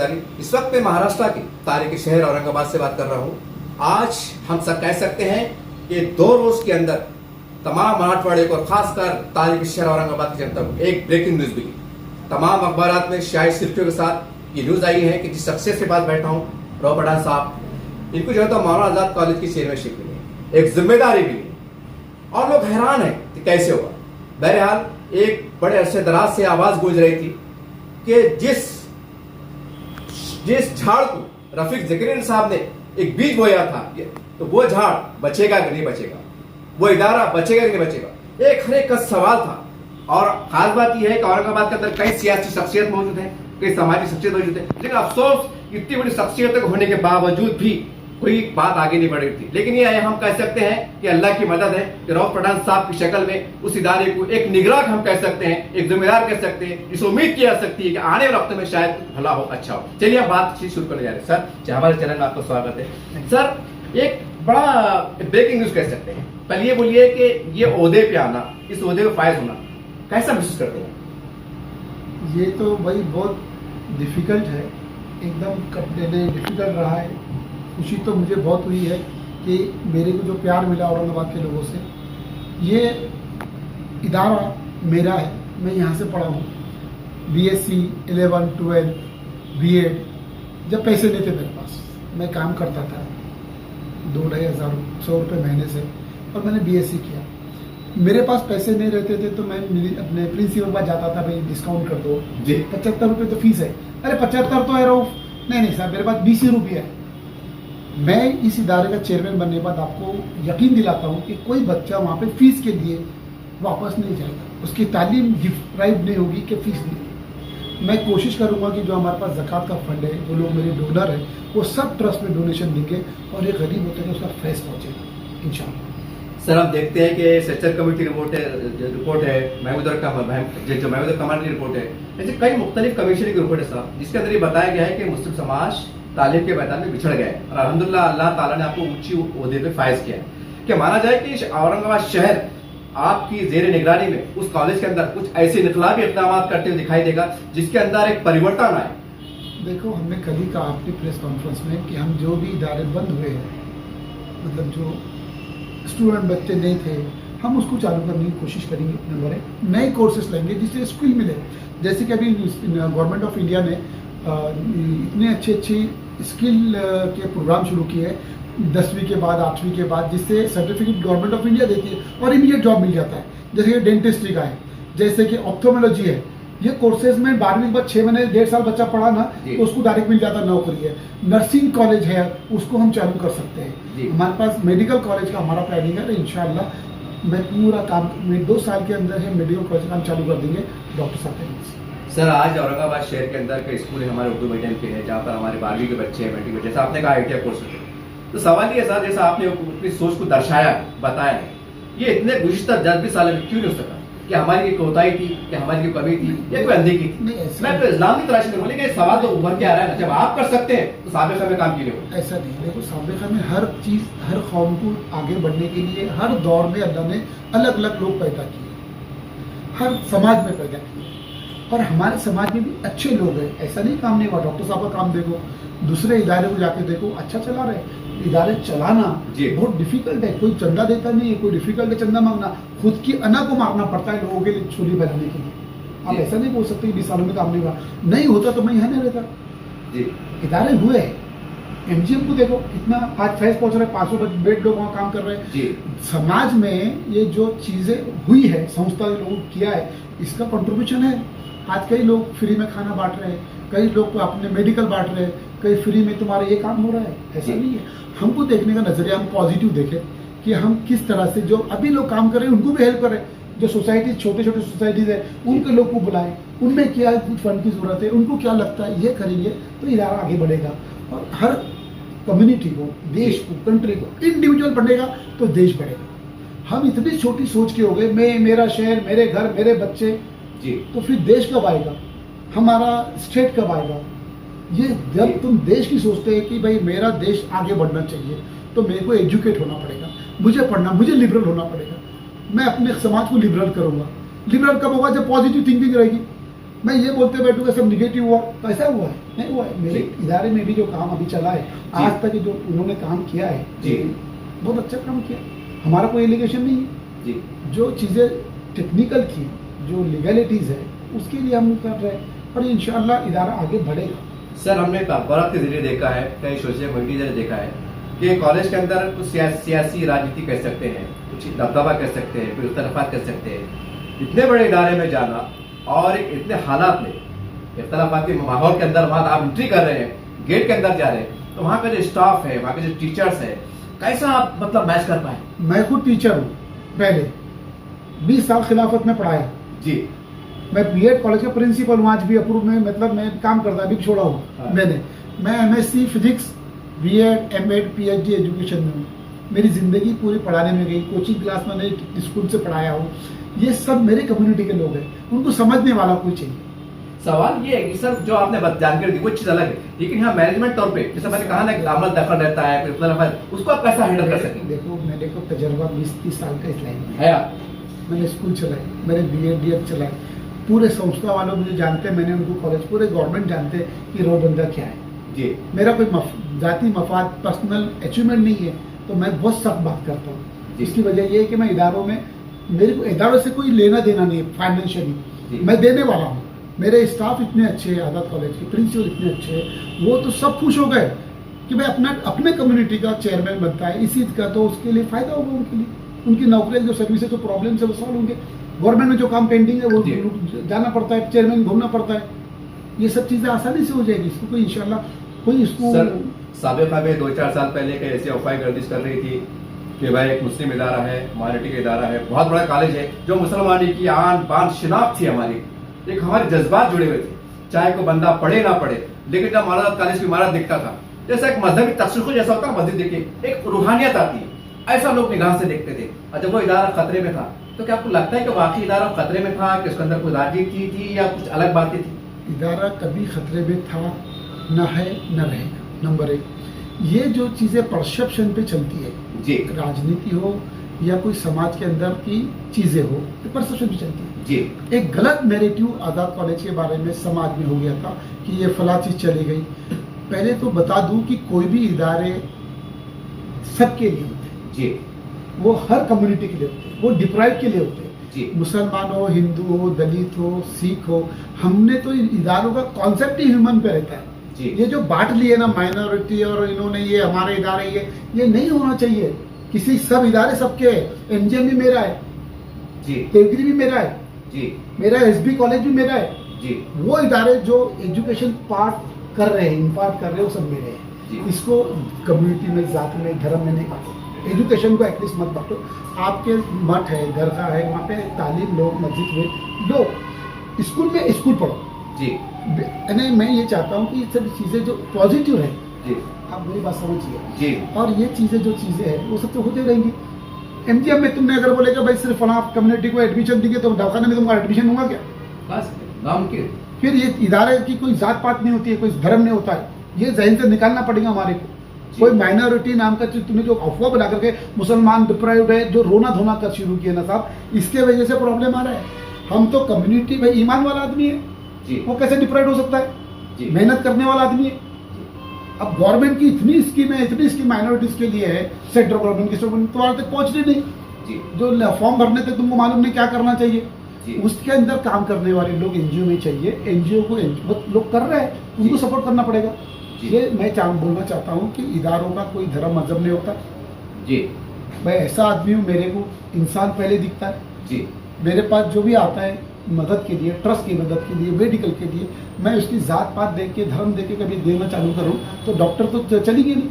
अंसारी। इस वक्त मैं महाराष्ट्र की तारीखी शहर औरंगाबाद से बात कर रहा हूँ। आज हम सब कह सकते हैं कि 2 रोज के अंदर तमाम मराठवाड़े को और खासकर तारीखी शहर औरंगाबाद की जनता को एक ब्रेकिंग न्यूज मिली। तमाम अखबारात में शायद सिर्फियों के साथ ये न्यूज आई है कि जिस शख्सियत के पास बैठा हूँ, राव पठान साहब, इनको जो है तो मौलाना आजाद कॉलेज की चेयरमैनशिप मिली, एक जिम्मेदारी मिली और लोग हैरान है कि कैसे हुआ। बहरहाल एक बड़े अरसे दराज से आवाज गूंज रही थी कि जिस झाड़ को रफीक ज़कीरियन साहब ने एक बीज बोया था, तो वो झाड़ बचेगा कि नहीं बचेगा, वो इदारा बचेगा कि नहीं बचेगा, एक हर एक का सवाल था। और खास बात यह है कि औरंगाबाद के अंदर कई सियासी शख्सियत मौजूद है, कई सामाजिक शख्सियत मौजूद है, लेकिन अफसोस इतनी बड़ी शख्सियत होने के बावजूद भी कोई बात आगे नहीं बढ़ रही थी। लेकिन ये हम कह सकते हैं कि अल्लाह की मदद है कि राव पठान साहब की शक्ल में उस इदारे को एक निगरान हम कह सकते हैं, एक जिम्मेदार कह सकते हैं, जिसे उम्मीद की जा सकती है कि आने वाले वक्त में शायद भला हो, अच्छा हो। चलिए हम बातचीत शुरू करने जा रहे हैं। सर, हमारे चैनल में आपका स्वागत है। सर, एक बड़ा ब्रेकिंग न्यूज कह सकते हैं। पहले ये बोलिए कि ये ओहदे पे आना, इस ओहदे पे फायज होना कैसा महसूस करते हैं? ये तो भाई बहुत डिफिकल्ट है, एकदम डिफिकल्ट रहा है। खुशी तो मुझे बहुत हुई है कि मेरे को जो प्यार मिला औरंगाबाद के लोगों से। ये इदारा मेरा है, मैं यहाँ से पढ़ा हूँ। BSc 11, 12, B.Ed जब पैसे नहीं थे मेरे पास, मैं काम करता था 2-2.5 हज़ार 100 रुपये महीने से, और मैंने BSc किया। मेरे पास पैसे नहीं रहते थे तो मैं अपने प्रिंसिपल के पास जाता था, भाई डिस्काउंट कर दो जी, 75 रुपये तो फीस है। अरे 75 तो है रहो, नहीं सर मेरे पास 20 रुपये है। मैं इस इदारे का चेयरमैन बनने के बाद आपको यकीन दिलाता हूँ कि कोई बच्चा वहाँ पे फीस के लिए वापस नहीं जाएगा, उसकी तालीम डिप्राइव नहीं होगी कि फीस नहीं। मैं कोशिश करूँगा कि जो हमारे पास ज़कात का फंड है, जो लोग मेरे डोनर हैं, वो सब ट्रस्ट में डोनेशन देंगे और एक गरीब होते हैं उसका फैस पहुँचेगा इंशाल्लाह। सर, हम देखते हैं कि सेक्टर कमेटी रिपोर्ट है, महमूद कमान की रिपोर्ट है, ऐसे कई मुख्तलिफ कमीशन की रिपोर्ट है साहब, जिसके अंदर ये बताया गया है कि मुस्लिम समाज तालीम के मैदान में बिछड़ गए और अल्हम्दुलिल्लाह अल्लाह ताला ने आपको ऊंची ओहदे पे फायज किया है। क्या माना जाए कि औरंगाबाद शहर आपकी जेर निगरानी में उस कॉलेज के अंदर कुछ ऐसे इनकलाबी इक़दाम करते हुए दिखाई देगा जिसके अंदर एक परिवर्तन आए? देखो, हमने कल ही कहा अपनी प्रेस कॉन्फ्रेंस में कि हम जो भी इदारे बंद हुए हैं, मतलब जो स्टूडेंट बच्चे नहीं थे, हम उसको चालू करने की कोशिश करेंगे। नंबर 1, नए कोर्सेज लेंगे जिससे स्किल मिले। जैसे कि अभी गवर्नमेंट ऑफ इंडिया ने इतने अच्छे स्किल के प्रोग्राम शुरू किए हैं 10वीं के बाद 8वीं के बाद, जिससे सर्टिफिकेट गवर्नमेंट ऑफ इंडिया देती है और इमीडिएट जॉब मिल जाता है। जैसे कि डेंटिस्ट्री का है, जैसे कि ऑप्थोमोलॉजी है, ये कोर्सेज में 12वीं के बाद 6 महीने 1.5 साल बच्चा पढ़ा ना तो उसको डायरेक्ट मिल जाता, नौकरी है। नर्सिंग कॉलेज है, उसको हम चालू कर सकते हैं। हमारे पास मेडिकल कॉलेज का हमारा प्लानिंग है, इंशाल्लाह मैं पूरा काम में 2 साल के अंदर है मेडिकल कॉलेज का हम चालू कर देंगे डॉक्टर साहब के। सर, आज औरंगाबाद शहर के अंदर के स्कूल हमारे उर्दू मीडियम के हैं, जहाँ पर हमारे 12वीं के बच्चे हैं, मैट्रिक, जैसा आपने कहा ITI कोर्स है। तो सवाल ये सर, जैसा आपने अपनी सोच को दर्शाया, बताया है, ये इतने गुज़िश्ता 10-20 साल में क्यों नहीं हो सका? कि हमारी की कोताही थी, कि हमारी की कमी थी, या कोई अनदेखी थी? मैं तो इस्लाम की तलाश नहीं बोले कि सवाल तो उभर के आ रहा है, जब आप कर सकते हैं तो साबिक़ा में काम क्यों नहीं? ऐसा नहीं, देखो साबिक़ा में हर चीज़, हर कौम को आगे बढ़ने के लिए हर दौर में अल्लाह ने अलग अलग लोग पैदा किए, हर समाज में पैदा किए, और हमारे समाज में भी अच्छे लोग हैं। ऐसा नहीं काम नहीं हुआ। डॉक्टर साहब का काम देखो, दूसरे इदारे को जाके देखो, अच्छा चला रहे। इदारे चलाना बहुत डिफिकल्ट है, कोई चंदा देता नहीं है, कोई डिफिकल्ट है चंदा मांगना, खुद की अना को मारना पड़ता है लोगों के लिए छुरी बनाने के लिए। आप ऐसा नहीं बोल सकते कि 20 सालों में काम नहीं हुआ, नहीं होता तो मैं यहाँ नहीं रहता। इदारे हुए हैं, MGM को देखो कितना आज फैज पहुंच रहा है, 500 बेड लोग वहाँ काम कर रहे हैं। समाज में ये जो चीज़ें हुई है, संस्था ने लोगों किया है, इसका कंट्रीब्यूशन है। आज कई लोग फ्री में खाना बांट रहे हैं, कई लोग तो अपने मेडिकल बांट रहे हैं, कई फ्री में तुम्हारा ये काम हो रहा है। ऐसा नहीं है, हमको देखने का नजरिया हम पॉजिटिव देखें कि हम किस तरह से जो अभी लोग काम कर रहे हैं उनको भी हेल्प करें। जो सोसाइटी, छोटे छोटे सोसाइटीज़ है, उनके लोग को बुलाएं, उनमें क्या कुछ फंड की ज़रूरत है, उनको क्या लगता है, ये करेंगे तो इदारा आगे बढ़ेगा। और हर कम्युनिटी को, देश को, कंट्री को इंडिविजुअल बढ़ेगा तो देश बढ़ेगा। हम इतनी छोटी सोच के हो गए, मैं, मेरा शहर, मेरे घर, मेरे बच्चे, तो फिर देश कब आएगा, हमारा स्टेट कब आएगा? ये जब तुम देश की सोचते हैं कि भाई मेरा देश आगे बढ़ना चाहिए, तो मेरे को एजुकेट होना पड़ेगा, मुझे पढ़ना, मुझे लिबरल होना पड़ेगा। मैं अपने समाज को लिबरल करूंगा। लिबरल कब होगा? जब पॉजिटिव थिंकिंग रहेगी। मैं ये बोलते बैठूंगा सब निगेटिव हुआ, तो ऐसा हुआ है नहीं हुआ है। मेरे जी। इदारे में भी जो काम अभी चला है जी। आज तक जो उन्होंने काम किया है जी। बहुत अच्छा काम किया। हमारा कोई एलिगेशन नहीं है, जी जो चीज़ें टेक्निकल की जो लीगलिटीज़ है उसके लिए हम कर रहे हैं और इंशाअल्लाह इदारा आगे बढ़ेगा। सर, हमने अखबार के जरिए देखा है, कई सोशल मीडिया ने देखा है कि कॉलेज के अंदर कुछ सियासी राजनीति कह सकते हैं, कुछ दबदबा कह सकते हैं, कुछ इख्तलाफात कह सकते हैं। इतने बड़े इदारे में जाना और इतने हालात में इख्तलाफाती माहौल के अंदर वहाँ आप एंट्री कर रहे हैं, गेट के अंदर जा रहे हैं, तो वहाँ का जो स्टाफ है, वहाँ के जो टीचर्स है, कैसा आप मतलब मैच कर पाए? मैं खुद टीचर हूँ, पहले 20 साल खिलाफत में पढ़ाया जी। मैं बीएड कॉलेज का प्रिंसिपल हूँ, आज भी अप्रूव में मतलब मैं काम करता अभी छोड़ा हूँ हाँ। मैं MSc physics BEd MEd PhD education में हूँ। मेरी ज़िंदगी पूरी पढ़ाने में गई, कोचिंग क्लास में मैंने स्कूल से पढ़ाया हूँ। ये सब मेरे कम्युनिटी के लोग हैं, उनको समझने वाला कोई चाहिए। सवाल ये है कि सर जो आपने जानकारी दी वो चीज अलग है, लेकिन यहाँ मैनेजमेंट तौर पे जैसे मैंने कहा ना कि आमद दखल रहता है, उसको आप कैसा हैंडल कर सकेंगे? देखो मेरे को तजर्बा 20-30 साल का इस लाइन में है। मैंने स्कूल चलाए, मैंने बीएड डीएड चलाए, पूरे संस्था वालों मुझे जानते हैं, मैंने उनको कॉलेज, पूरे गवर्नमेंट जानते हैं कि रोबंदा क्या है। जी। मेरा कोई जाति मफाद पर्सनल अचीवमेंट नहीं है, तो मैं बहुत सख्त बात करता हूँ। जी। इसकी वजह ये है कि मैं इदारों में, मेरे को इदारों से कोई लेना देना नहीं है जी। फाइनेंशियली, मैं देने वाला हूँ। मेरे स्टाफ इतने अच्छे हैं, आजाद कॉलेज के प्रिंसिपल इतने अच्छे हैं, वो तो सब खुश हो गए कि भाई अपने कम्युनिटी का चेयरमैन बनता है इसी का, तो उसके लिए फायदा होगा उनके लिए, उनकी नौकरियां जो सर्विस है जो प्रॉब्लम है वो सॉल्व होंगे। गवर्नमेंट में जो काम पेंडिंग है वो जाना पड़ता है, चेयरमैन घूमना पड़ता है, ये सब चीज़ें आसानी से हो जाएगी। इसको कोई इंशाल्लाह कोई इसको सर साबिका में 2-4 साल पहले के ऐसी अफवाह गर्दिश कर रही थी कि भाई एक मुस्लिम इदारा है, माइनॉरिटी का इदारा है, बहुत बड़ा कॉलेज है, जो मुसलमानी की आन बान शिनाख्त थी हमारी, एक हमारे जज्बात जुड़े हुए थे, चाहे कोई बंदा पढ़े ना पढ़े, लेकिन जब हमारा कॉलेज की इमारत दिखता था, जैसा एक मजहबी तशरीह जैसा होता है, मस्जिद देखिए एक रूहानियत आती है, ऐसा लोग निगाह से देखते थे। और जब वो इदारा खतरे में था, तो क्या आपको लगता है कि वाकई इदारा खतरे में था, कि उसके अंदर कोई राजनीति थी या कुछ अलग बातें थी? इदारा कभी खतरे में था, न है न रहेगा। नंबर 1, ये जो चीज़ें परसेप्शन पे चलती है जी। राजनीति हो या कोई समाज के अंदर की चीज़ें हो, ये परसेप्शन पे चलती है। जी। एक गलत नैरेटिव आज़ाद कॉलेज के बारे में समाज में हो गया था कि ये फला चीज़ चली गई। पहले तो बता दूं कि कोई भी इदारे सबके लिए होते हैं जी। वो हर कम्युनिटी के लिए होते हैं, वो डिप्राइव के लिए होते हैं जी। मुसलमान हो, हिंदू हो, दलित हो, सिख हो। हमने तो इन इदारों का कॉन्सेप्ट ही ह्यूमन पे रहता है। जी। ये जो बांट लिए ना माइनॉरिटी और इन्होंने ये हमारे इदारे ये नहीं होना चाहिए। किसी सब इदारे सबके हैं। एमजीएम भी मेरा है जी। देवगिरी भी मेरा है जी। मेरा एसबी कॉलेज भी मेरा है जी। वो इदारे जो एजुकेशन पार्ट कर रहे हैं, इम्पार्ट कर रहे हैं, वो सब मेरे जी। हैं। इसको कम्युनिटी में, जात में, धर्म में नहीं बांटो। एजुकेशन को एटलीस्ट मत बांटो। आपके मठ है, दरगाह है, वहाँ पे तालीम लो, मस्जिद में लो, स्कूल में स्कूल पढ़ो। जी। नहीं, मैं ये चाहता हूँ कि ये सब चीज़ें जो पॉजिटिव है, जी। आप मेरी बात समझिए, जी। और ये चीज़ें जो चीज़ें हैं वो सब तो होते रहेंगी। एमजीएम में तुमने अगर बोलेगा भाई सिर्फ फला कम्युनिटी को एडमिशन दिए तो दवाखाने में तुमको एडमिशन दूंगा क्या? बस नाम के। फिर ये इदारे की कोई जात पात नहीं होती है, कोई धर्म नहीं होता है, ये जहन से निकालना पड़ेगा हमारे को। कोई माइनॉरिटी नाम का चीज तुमने जो अफवाह बना करके मुसलमान डिप्राइव्ड है, जो रोना धोना कर शुरू किया ना साहब, इसके वजह से प्रॉब्लम आ रहा है। हम तो कम्युनिटी भाई ईमान वाला आदमी है जी। वो कैसे डिप्राइव्ड हो सकता है? जी। मेहनत करने वाला आदमी है। अब गवर्नमेंट की इतनी स्कीम माइनॉरिटीज के लिए है, सेंट्रल गवर्नमेंट की स्कीम तुम्हारे तक पहुंच रही नहीं। जी। जो फॉर्म भरने तक तुमको मालूम नहीं क्या करना चाहिए। जी। उसके अंदर काम करने वाले लोग एनजीओ में चाहिए। एनजीओ को वो लोग कर रहे हैं, उनको सपोर्ट करना पड़ेगा। ये मैं बोलना चाहता हूँ कि इदारों का कोई धर्म मजहब नहीं होता। जी। मैं ऐसा आदमी हूँ, मेरे को इंसान पहले दिखता है। जी। मेरे पास जो भी आता है मदद के लिए, ट्रस्ट की मदद के लिए, मेडिकल के लिए, मैं उसकी जात पात देख के, धर्म देख के कभी देना चालू करूँ तो डॉक्टर तो चलेंगे नहीं,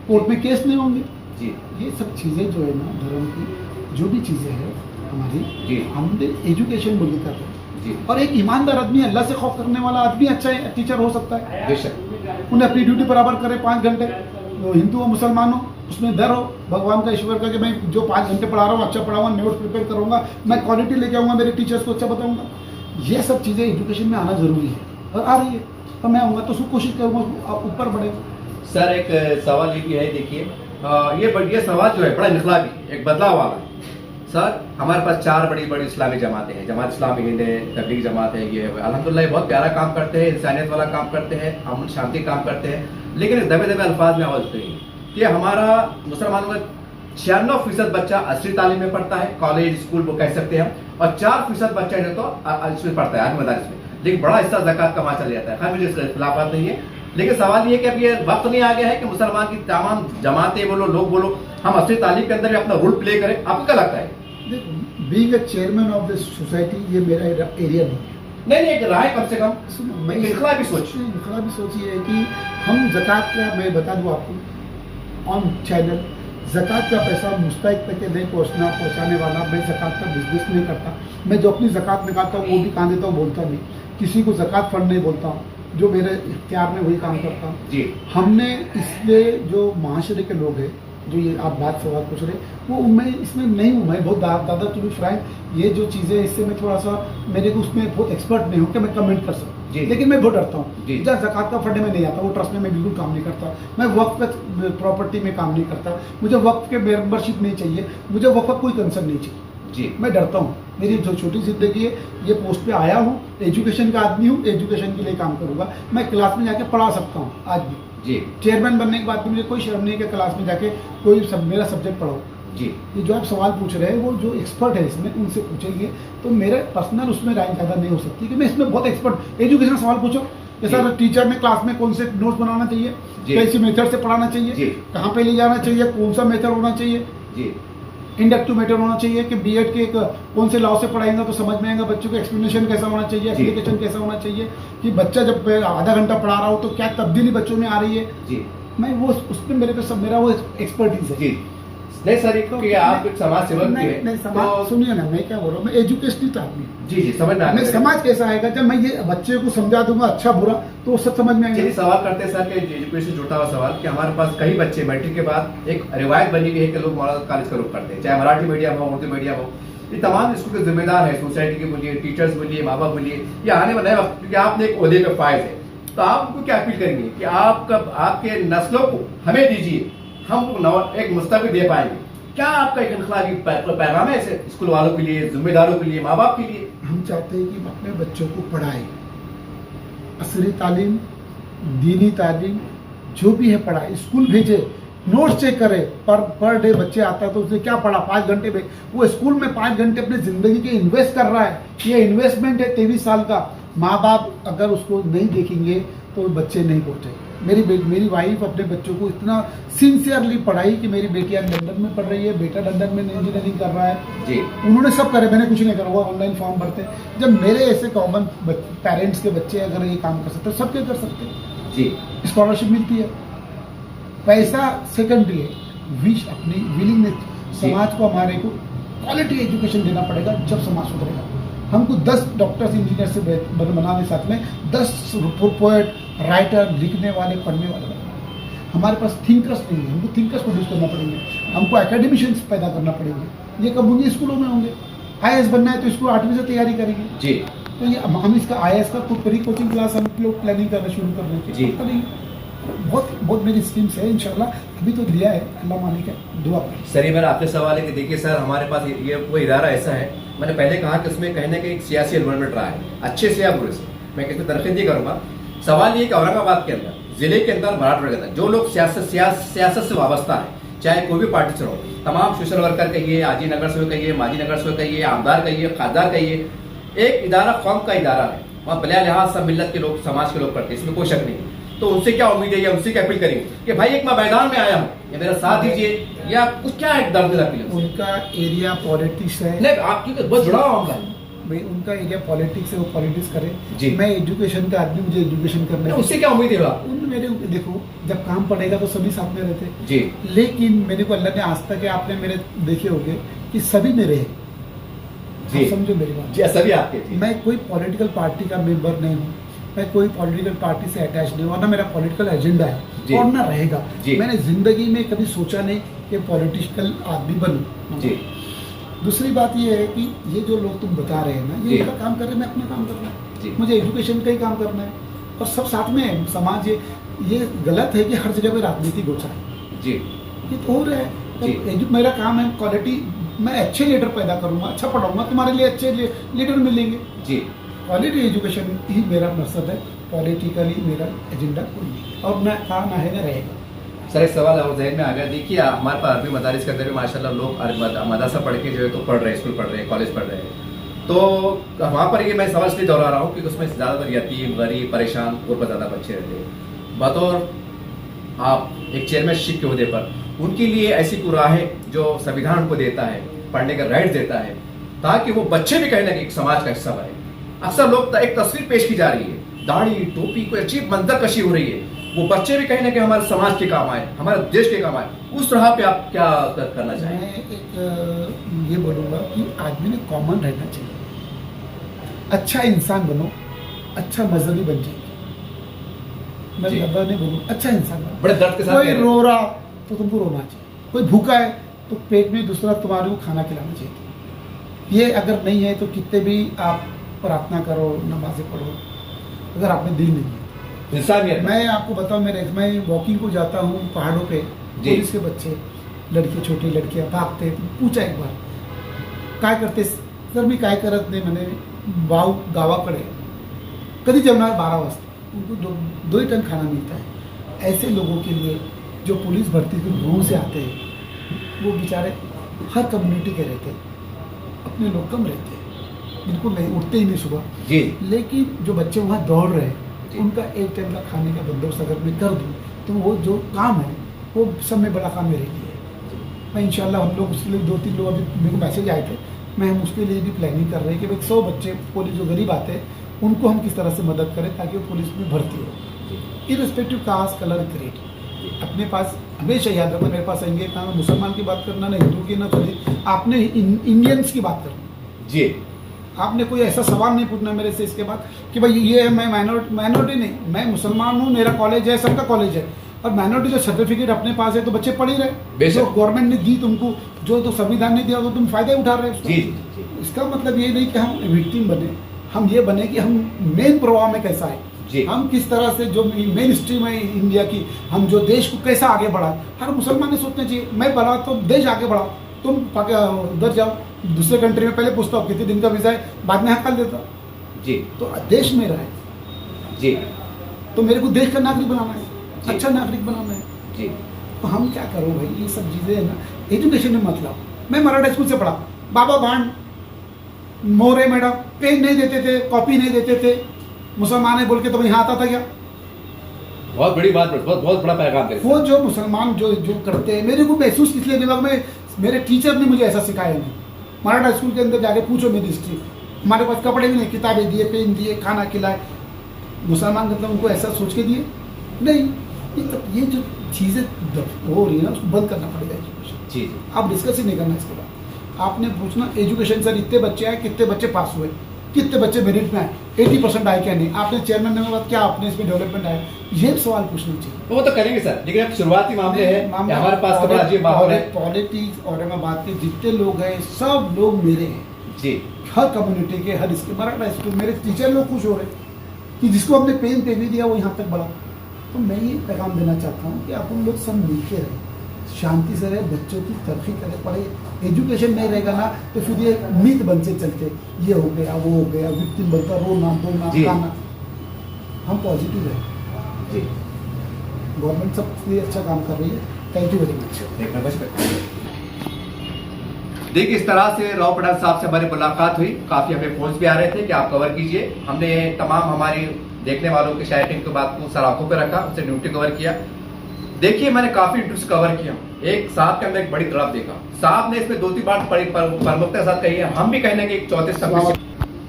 कोर्ट में केस नहीं होंगे। जी। ये सब चीज़ें जो है ना, धर्म की जो भी चीज़ें हैं हमारी, जी। हम एजुकेशन बोल कर रहे हैं। जी। और एक ईमानदार आदमी, अल्लाह से खौफ करने वाला आदमी अच्छा टीचर हो सकता है। बेशक। उन्हें अपनी ड्यूटी बराबर करे 5 घंटे, वो हिंदू हो मुसलमान हो, उसमें डर हो भगवान का, ईश्वर का कि मैं जो 5 घंटे पढ़ा रहा हूँ अच्छा पढ़ाऊंगा, नोट्स प्रिपेयर करूंगा, मैं क्वालिटी लेके आऊँगा, मेरे टीचर्स को अच्छा बताऊंगा। ये सब चीज़ें एजुकेशन में आना जरूरी है और आ रही है। तो मैं आऊँगा तो उसको कोशिश करूँगा ऊपर बढ़ेगा। सर एक सवाल ये भी है, देखिए ये सवाल जो है बड़ा निकला भी, एक बदलाव वाला है। सर हमारे पास 4 बड़ी बड़ी इस्लामी जमातें हैं। जमात इस्लामी हिंद है, तबलीग जमात है, ये अल्हम्दुलिल्लाह बहुत प्यारा काम करते हैं, इंसानियत वाला काम करते हैं, अमन शांति काम करते हैं। लेकिन दबे दबे अल्फाज में आवाज़ उठती है कि हमारा मुसलमानों का 96% बच्चा असली तालीम में पढ़ता है, कॉलेज स्कूल वो कह सकते हैं, और 4% बच्चा जो तो इसमें पढ़ता है, आलिम मदारिस में, लेकिन बड़ा हिस्सा ज़कात कमा चला जाता है। खैर मुझे इसका इख्तिलाफात नहीं है, लेकिन सवाल ये कि अब ये वक्त नहीं आ गया है कि मुसलमान की तमाम जमातें बोलो, लोग बोलो, हम असली तालीम के अंदर भी अपना रोल प्ले करें। आपको क्या लगता है? देखो, being a chairman of this society, ये मेरा एरिया नहीं है। नहीं एक राय कम से कम सुनो, मैं इनकलाबी सोच इनकलाबी सोच ये है कि हम ज़कात का, मैं बता दूं आपको ऑन चैनल, ज़कात का पैसा मुस्तहिक तक नहीं पहुंचाने वाला, मैं ज़कात का बिजनेस नहीं करता। मैं जो अपनी ज़कात निकालता हूँ वो भी कहाँ देता हूँ बोलता नहीं, किसी को ज़कात फंड नहीं बोलता हूँ, जो मेरे इख्तियार में वही काम करता हूँ जी। हमने इसलिए जो माशरे के लोग हैं, जो ये आप बात सवाल पूछ रहे, वो मैं इसमें नहीं हूँ, मैं बहुत दादा टू बी फ्रैंक, ये जो चीज़ें इससे मैं थोड़ा सा, मेरे को उसमें बहुत एक्सपर्ट नहीं हूँ कि मैं कमेंट कर सकूँ, लेकिन मैं बहुत डरता हूँ। जहाँ ज़कात का फंड में नहीं आता, वो ट्रस्ट में मैं बिल्कुल काम नहीं करता, मैं वक्फ प्रॉपर्टी में काम नहीं करता, मुझे वक्फ के मेंबरशिप नहीं चाहिए, मुझे वक्फ का कोई कंसर्न नहीं चाहिए जी। मैं डरता हूँ, मेरी जो छोटी ज़िंदगी है, ये पोस्ट पे आया हूँ, एजुकेशन का आदमी हूँ, एजुकेशन के लिए काम करूँगा, मैं क्लास में जाके पढ़ा सकता हूँ आज भी जी। चेयरमैन बनने के बाद भी मुझे कोई शर्म नहीं है कि क्लास में जाके कोई मेरा सब्जेक्ट पढ़ाओ जी। ये जो आप सवाल पूछ रहे हैं, वो जो एक्सपर्ट है इसमें, उनसे पूछेंगे तो मेरे पर्सनल उसमें राय ज़्यादा नहीं हो सकती कि मैं इसमें बहुत एक्सपर्ट। एजुकेशन सवाल पूछो, जैसा टीचर ने क्लास में कौन से नोट्स बनाना चाहिए, कैसी मेथड से पढ़ाना चाहिए, कहाँ पे ले जाना चाहिए, कौन सा मेथड होना चाहिए जी, इंडक्टिव मेथड होना चाहिए कि बीएड के कौन से लॉ से पढ़ाएंगे तो समझ में आएगा, बच्चों को एक्सप्लेनेशन कैसा होना चाहिए, एप्लीकेशन कैसा होना चाहिए, कि बच्चा जब आधा घंटा पढ़ा रहा हो तो क्या तब्दीली बच्चों में आ रही है जी। मैं वो उसमें मेरे पे सब मेरा वो एक्सपर्टीज है जी। नहीं सर, क्योंकि आप एक समाज सेवक भी हैं। नहीं समाज तो सुनिए ना, मैं क्या बोल रहा हूँ, मैं एजुकेशनिस्ट आदमी हूँ जी जी, समझ में आ मैं समाज कैसा आएगा जब मैं ये बच्चे को समझा दूंगा अच्छा बुरा, तो वो सब समझ में आएगा। सवाल करते हैं सर के एजुकेशन से जुड़ा हुआ सवाल कि हमारे पास कई बच्चे मैट्रिक के बाद एक रिवायत बनी हुई है कि लोग मॉडल कॉलेज का रुख करते हैं, चाहे मराठी मीडियम हो, उर्दू मीडियम हो। ये तमाम स्कूल के जिम्मेदार है, सोसाइटी के बोलिए, टीचर्स बोलिए, माँ बाप बोलिए, या आने वाले वक्त, क्योंकि आपने एक ओहदे पे फायज है, तो आपको क्या अपील करेंगे कि आपके नस्लों को हमें दीजिए, हम एक मुस्तकबिल दे पाएंगे। क्या आपका एक इनकलाबी पैगाम है ऐसे स्कूल वालों के लिए, जिम्मेदारों के लिए, माँ बाप के लिए? हम चाहते हैं कि अपने बच्चों को पढ़ाएं, असली तालीम, दीनी तालीम जो भी है पढ़ाए, स्कूल भेजे, नोट्स चेक करे, पर डे बच्चे आता है तो उसने क्या पढ़ा 5 घंटे में, वो स्कूल में 5 घंटे अपनी ज़िंदगी के इन्वेस्ट कर रहा है, ये इन्वेस्टमेंट है 23 साल का। माँ बाप अगर उसको नहीं देखेंगे तो बच्चे नहीं पहुँचे। मेरी वाइफ अपने बच्चों को इतना सिंसियरली पढ़ाई कि मेरी बेटियाँ लंदन में पढ़ रही है, बेटा लंदन में इंजीनियरिंग कर रहा है जी। उन्होंने सब करे, मैंने कुछ नहीं करा, वो ऑनलाइन फॉर्म भरते। जब मेरे ऐसे कॉमन पेरेंट्स के बच्चे अगर ये काम कर सकते हैं, सब क्या कर सकते हैं जी। स्कॉलरशिप मिलती है, पैसा सेकेंडरी है, विश अपनी विलिंगनेस, समाज को हमारे को क्वालिटी एजुकेशन देना पड़ेगा जब समाज सुधरेगा। हमको 10 डॉक्टर्स इंजीनियर से बनाने, साथ में 10 पोएट, राइटर, लिखने वाले, पढ़ने वाले बनाना। हमारे पास थिंकर्स नहीं है, हमको थिंकर्स प्रोड्यूस करना पड़ेंगे, हमको एकेडमिशियंस पैदा करना पड़ेंगे। ये कब होंगे? स्कूलों में होंगे। IAS बनना है तो स्कूल 8वीं से तैयारी करेंगे जी। तो ये हम इसका IAS का खुद प्री कोचिंग क्लास हम लोग प्लानिंग करना शुरू कर रहे हैं जी। बहुत मेरी स्कीम्स है, इंशाल्लाह अभी तो दिया है, अल्लाह मालिक है, दुआ करें। सर ये मेरा आपसे सवाल है कि देखिए सर, हमारे पास ये वो इदारा ऐसा है, मैंने पहले कहा कि उसमें कहीं ना कहीं एक सियासी एनवायरमेंट रहा है, अच्छे से या बुरे से, मैं किसी तरकीब नहीं करूँगा। सवाल ये कि औरंगाबाद के अंदर, जिले के अंदर, मराठवाड़े के अंदर जो लोग सियासत से वाबस्ता है, चाहे कोई भी पार्टी से हो, तमाम सोशल वर्कर कहिए, आजी नगर से कहिए, माजी नगर से कहिए, आमदार कहिए, खासदार कहिए, एक इदारा कौम का इदारा है, वहाँ बलिया लिहाज सब मिलत के लोग, समाज के लोग करते हैं, इसमें कोई शक नहीं। तो उनसे क्या उम्मीद है या उनसे क्या अपील करेंगे कि भाई एक मैं मैदान में आया हूँ, या मेरा साथ दीजिए, या कुछ क्या एक दर्द अपील? उनका एरिया पॉलिटिक्स है, नहीं आपकी बहुत जुड़ा हुआ भाई, उनका एरिया पॉलिटिक्स है, वो पॉलिटिक्स करे। मैं एजुकेशन का आदमी, मुझे एजुकेशन करना है, उससे क्या उम्मीद है? मेरे देखो, जब काम पड़ेगा तो सभी साथ में रहते जी। लेकिन मेरे को अल्लाह ने आज तक, आपने मेरे देखे होंगे कि सभी मेरे हैं जी, समझो मेरी बात जी, सभी आपके। मैं कोई पॉलिटिकल पार्टी का मेंबर नहीं हूँ, मैं कोई पॉलिटिकल पार्टी से अटैच नहीं हूँ, और ना मेरा पॉलिटिकल एजेंडा है और ना रहेगा। मैंने जिंदगी में कभी सोचा नहीं कि पॉलिटिकल आदमी बनूं जी। दूसरी बात ये है कि ये जो लोग तुम बता रहे हैं ना, ये इनका काम कर रहे हैं, मैं अपना काम करना है, मुझे एजुकेशन का ही काम करना है, और सब साथ में है। समाज ये गलत है कि हर जगह पे राजनीति घुसा है जी, ये तो हो रहा है। तो मेरा काम है क्वालिटी मैं अच्छे लीडर पैदा करूंगा, अच्छा पढ़ाऊंगा, तुम्हारे लिए अच्छे लीडर मिलेंगे। जी क्वालिटी एजुकेशन ही मेरा मकसद है, पॉलिटिकली मेरा एजेंडा कोई नहीं है और ना था ना है ना रहेगा। सर, एक सवाल और जहन में आ गया। देखिए, हमारे पास अरबी मदारिस के अंदर भी माशाल्लाह लोग मदरसा पढ़ के जो है तो पढ़ रहे हैं, स्कूल पढ़ रहे हैं, कॉलेज पढ़ रहे हैं। तो वहाँ पर ये मैं सवाल इसलिए दोहरा रहा हूँ कि उसमें ज़्यादातर यतीम, गरीब, परेशान और ज़्यादा बच्चे रहते हैं। बतौर आप एक चेयरमैनशिप के उहदे पर उनके लिए ऐसी कोई राहें जो संविधान उनको देता है, पढ़ने का राइट देता है, ताकि वो बच्चे भी कहीं ना कहीं एक समाज का हिस्सा बने। अक्सर लोग एक तस्वीर पेश की जा रही है, दाढ़ी टोपी कोई अजीब मंजर कशी हो रही है, वो बच्चे भी कहीं ना कहीं हमारे समाज के काम आए, हमारे देश के काम आए। उस राह पे आप क्या करना चाहेंगे? मैं एक ये बोलूँगा कि आदमी ने कॉमन रहना चाहिए, अच्छा इंसान बनो, अच्छा मजहबी बन जाएगी। मैं जी। ज़्यादा नहीं बोलूँ, अच्छा इंसान बनो। बड़े दर्द के साथ कोई कह रहे हैं। रो रहा तो तुमको रोना चाहिए, कोई भूखा है तो पेट में दूसरा तुम्हारे को खाना खिलाना चाहिए। ये अगर नहीं है तो कितने भी आप प्रार्थना करो, नमाज़ें पढ़ो, अगर आप में दिल नहीं है। इंसानियत। मैं आपको बताऊं, मैं वॉकिंग को जाता हूँ पहाड़ों पे, जी। पुलिस के बच्चे, लड़के, छोटी लड़कियां भागते, पूछा एक बार काय करते सर, मी काय करत नाही म्हणे, भाऊ गावाकडे कधी जेवणार 12 वाजता, उनको 2 टन खाना मिलता है। ऐसे लोगों के लिए जो पुलिस भर्ती के गाँव से आते हैं, वो बेचारे हर कम्युनिटी के रहते हैं, अपने लोग कम रहते हैं, बिल्कुल नहीं, उठते ही नहीं सुबह। जी लेकिन जो बच्चे वहाँ दौड़ रहे हैं, जी। उनका एक टाइम का खाने का बंदोबस्त अगर मैं कर दूँ तो वो जो काम है वो सब में बड़ा काम मेरे लिए है। मैं इंशाल्लाह, हम लोग उसके लिए 2-3 लोग अभी मेरे को मैसेज आए थे, मैं हम उसके लिए भी प्लानिंग कर रहे हैं कि भाई 100 बच्चे पुलिस जो गरीब आते हैं उनको हम किस तरह से मदद करें ताकि वो पुलिस में भर्ती हो, इररिस्पेक्टिव कास्ट, कलर, क्रेड। अपने पास हमेशा याद रखो, मेरे पास आएंगे ना मुसलमान की बात करना, ना हिंदू की, ना सॉरी, आपने इंडियंस की बात करनी। जी। आपने कोई ऐसा सवाल नहीं पूछना मेरे से इसके बाद कि भाई ये है, मैं माइनॉरिटी नहीं, मैं मुसलमान हूँ, मेरा कॉलेज है, सबका कॉलेज है, और माइनॉरिटी जो सर्टिफिकेट अपने पास है तो बच्चे पढ़ ही रहे। बेशक। जो गवर्नमेंट ने दी तुमको, जो तो संविधान ने दिया तो तुम फायदा उठा रहे हो उसका। जी जी। इसका मतलब ये नहीं कि हम विक्टिम बने, हम ये बने कि हम मेन प्रवाह में कैसा है, जी। हम किस तरह से जो मेन स्ट्रीम है इंडिया की, हम जो देश को कैसा आगे बढ़ा। हर मुसलमान ने सोचना चाहिए, मैं बढ़ा तो देश आगे बढ़ा। तुम उधर जाओ दूसरे कंट्री में, पहले पूछता हो कितने दिन का वीज़ा है, बाद में हकाल देता। जी तो देश मेरा है, जी तो मेरे को देश का नागरिक बनाना है, जी। अच्छा नागरिक बनाना है। जी। तो हम क्या करो भाई, ये सब चीज़ें है ना, एजुकेशन में मतलब। मैं मराठा स्कूल से पढ़ा, बाबा भांड मोरे मैडम पेन नहीं देते थे, कॉपी नहीं देते थे, मुसलमान है बोल के तो वहीं आता था क्या? बहुत बड़ी बात, बहुत बड़ा पैगाम है। वो जो मुसलमान जो करते हैं, मेरे को महसूस इसलिए दिमाग में, मेरे टीचर ने मुझे ऐसा सिखाया नहीं। मराठा स्कूल के अंदर जाके पूछो मेरी हिस्ट्री, हमारे पास कपड़े भी नहीं, किताबें दिए, पेन दिए, खाना खिलाए। मुसलमान मतलब उनको ऐसा सोच के दिए नहीं। ये जो चीज़ें हो रही है ना, उसको बंद करना पड़ेगा एजुकेशन। जी जी। आप डिस्कस ही नहीं करना इसके बाद। आपने पूछना एजुकेशन सर इतने बच्चे आए, कितने बच्चे पास हुए, कितने बच्चे मेरिट में आए, 80% आए क्या नहीं, आपने चेयरमैन ने बात क्या आपने इसमें डेवलपमेंट आया, ये सवाल पूछना चाहिए। वो तो करेंगे सर, लेकिन अब शुरुआती मामले हैं, हमारे पास तो बड़ा अजीब माहौल है। पॉलिटिक्स औरंगाबाद के जितने लोग हैं सब लोग मेरे हैं, जी। हर कम्युनिटी के, हर इसके। मराठा स्कूल मेरे टीचर लोग खुश हो रहे कि जिसको हमने पेन पे भी दिया वो यहाँ तक बढ़ा। तो मैं ये पैगाम देना चाहता हूँ कि आप उन लोग सब मिलके रहें, शांति से रहे, बच्चों की तरक्की करें, पढ़े। एजुकेशन नहीं रहेगा ना तो फिर ये मिथ बनते चलते, ये हो गया वो हो गया, विक्टिम बनता, रोना धोना जी। गाना। हम पॉजिटिव है, जी। गवर्नमेंट सबके लिए अच्छा काम कर रही है। Thank you very much. देखिए, इस तरह से राव पठान साहब से हमारी मुलाकात हुई, काफी हमें फोन्स भी आ रहे थे कि आप कवर कीजिए। हमने तमाम हमारी देखने वालों की शायद की बात को सर आंखों पे रखा, उनसे ड्यूटी कवर किया। देखिए, मैंने काफी इंटरव्यूज कवर किया, एक साहब के अंदर एक बड़ी तड़प देखा। साहब ने इसमें 2-3 बात प्रमुखता के साथ कही है, हम भी कहीं ना कहीं 34 स्तंभ।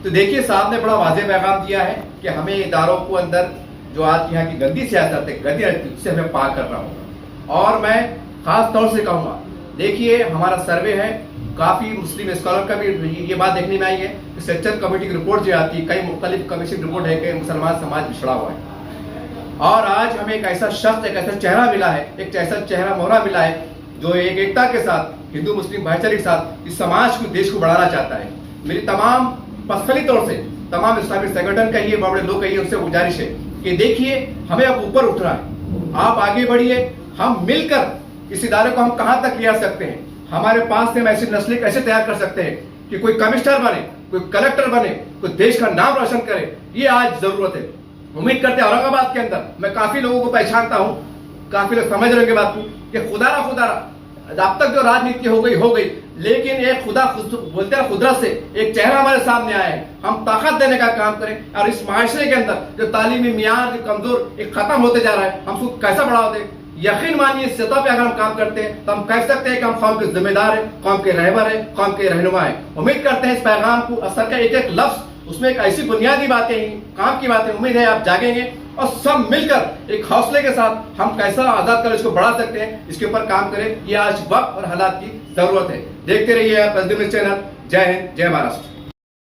तो देखिए, साहब ने बड़ा वाज़ेह पैगाम दिया है कि हमें इदारों को अंदर जो आज यहाँ की गंदी सियासत है, गंदी राजनीति, उससे हमें पार करना होगा। और मैं खास तौर से कहूँगा, देखिए हमारा सर्वे है, काफी मुस्लिम स्कॉलर का भी ये बात देखने में आई है कि सेक्टर कमेटी की रिपोर्ट जो आती है, कई मुख्तलिफ कमीशन रिपोर्ट है कि मुसलमान समाज पिछड़ा हुआ है। और आज हमें एक ऐसा शख्स, एक ऐसा चेहरा मिला है, एक ऐसा चेहरा मोहरा मिला है जो एक एकता के साथ, हिंदू मुस्लिम भाईचारे के साथ इस समाज को, देश को बढ़ाना चाहता है। मेरी तमाम पर्सनली तौर से तमाम इस्लामिक संगठन का ये बड़े लोग कहिए, उनसे गुजारिश है कि देखिए हमें अब ऊपर उठना है, आप आगे बढ़िए, हम मिलकर इस इदारे को हम कहां तक ले आ सकते हैं। हमारे पास से हम ऐसी नस्लें कैसे तैयार कर सकते हैं कि कोई कमिश्नर बने, कोई कलेक्टर बने, कोई देश का नाम रोशन करे, ये आज जरूरत है। उम्मीद करते हैं औरंगाबाद के अंदर मैं काफी लोगों को पहचानता हूं, काफी लोग समझ रहे बात को कि खुदारा अब तक जो राजनीति हो गई, लेकिन एक खुदा बोलते हैं खुदरत से एक चेहरा हमारे सामने आया है। हम ताकत देने का काम करें और इस माशरे के अंदर जो तालीमी मियार जो कमजोर एक खत्म होते जा रहा है, हम उसको कैसा बढ़ावा दें। यकीन मानिए इस सतह पे अगर हम काम करते हैं तो हम कह सकते हैं कि हम कौम के जिम्मेदार हैं, कौम के रहबर हैं, कौम के रहनुमा हैं। उम्मीद करते हैं इस पैगाम को असर का एक लफ्ज उसमें एक ऐसी बुनियादी बातें हैं, काम की बातें, उम्मीद है आप जागेंगे और सब मिलकर एक हौसले के साथ हम कैसा आजाद कर इसको बढ़ा सकते हैं, इसके ऊपर काम करें। ये आज वक्त और हालात की जरूरत है। देखते रहिए आप तस्दीर चैनल। जय हिंद, जय महाराष्ट्र।